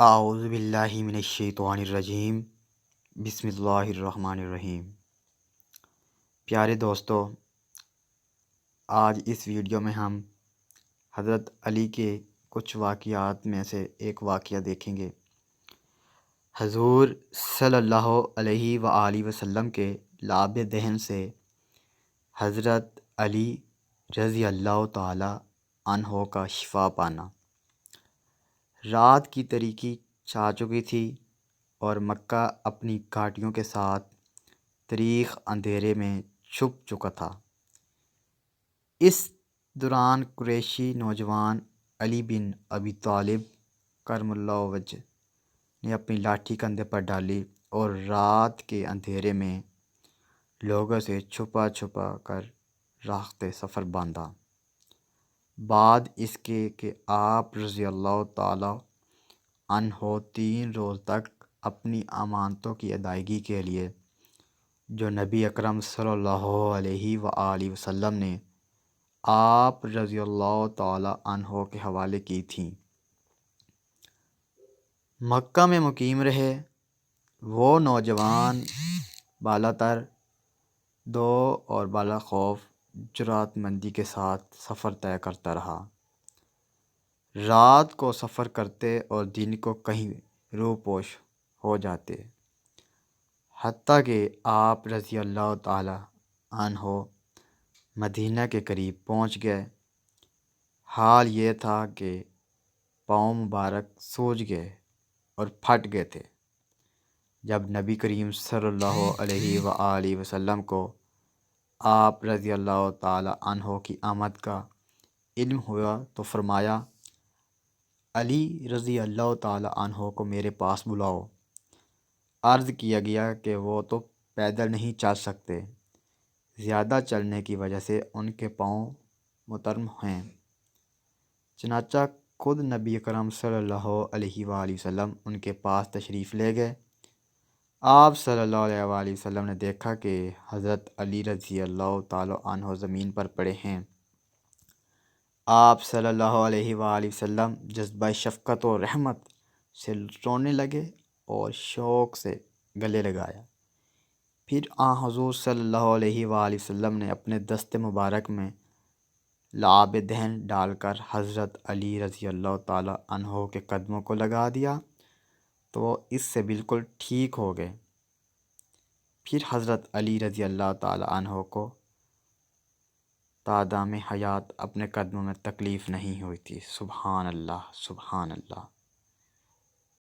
اعوذ باللہ من الشیطان الرجیم بسم اللہ الرحمن الرحیم۔ پیارے دوستو، آج اس ویڈیو میں ہم حضرت علی کے کچھ واقعات میں سے ایک واقعہ دیکھیں گے۔ حضور صلی اللہ علیہ وآلہ وسلم کے لعاب دہن سے حضرت علی رضی اللہ تعالی عنہ کا شفا پانا۔ رات کی تاریکی چھا چکی تھی اور مکہ اپنی گھاٹیوں کے ساتھ تاریک اندھیرے میں چھپ چکا تھا۔ اس دوران قریشی نوجوان علی بن ابی طالب کرم اللہ وجہ نے اپنی لاٹھی کندھے پر ڈالی اور رات کے اندھیرے میں لوگوں سے چھپا کر راستہ سفر باندھا۔ بعد اس کے کہ آپ رضی اللہ تعالی عنہ 3 روز تک اپنی امانتوں کی ادائیگی کے لیے جو نبی اکرم صلی اللہ علیہ وآلہ وسلم نے آپ رضی اللہ تعالی عنہ کے حوالے کی تھیں، مکہ میں مقیم رہے۔ وہ نوجوان بالا تر دو اور بالا خوف جرأت مندی کے ساتھ سفر طے کرتا رہا۔ رات کو سفر کرتے اور دن کو کہیں روپوش ہو جاتے، حتیٰ کہ آپ رضی اللہ تعالی عنہ مدینہ کے قریب پہنچ گئے۔ حال یہ تھا کہ پاؤں مبارک سوج گئے اور پھٹ گئے تھے جب نبی کریم صلی اللہ علیہ وآلہ وسلم کو آپ رضی اللہ تعالی عنہ کی آمد کا علم ہوا تو فرمایا، علی رضی اللہ تعالی عنہ کو میرے پاس بلاؤ۔ عرض کیا گیا کہ وہ تو پیدل نہیں چل سکتے، زیادہ چلنے کی وجہ سے ان کے پاؤں متورم ہیں۔ چنانچہ خود نبی اکرم صلی اللہ علیہ وآلہ وسلم ان کے پاس تشریف لے گئے۔ آپ صلی اللہ علیہ وآلہ وسلم نے دیکھا کہ حضرت علی رضی اللہ تعالی عنہ زمین پر پڑے ہیں۔ آپ صلی اللہ علیہ وآلہ وسلم جذبہ شفقت و رحمت سے رونے لگے اور شوق سے گلے لگایا۔ پھر حضور صلی اللہ علیہ وآلہ وسلم نے اپنے دست مبارک میں لعاب دہن ڈال کر حضرت علی رضی اللہ تعالی عنہ کے قدموں کو لگا دیا تو وہ اس سے بالکل ٹھیک ہو گئے۔ پھر حضرت علی رضی اللہ تعالی عنہ کو تا دام حیات اپنے قدموں میں تکلیف نہیں ہوئی تھی۔ سبحان اللہ، سبحان اللہ۔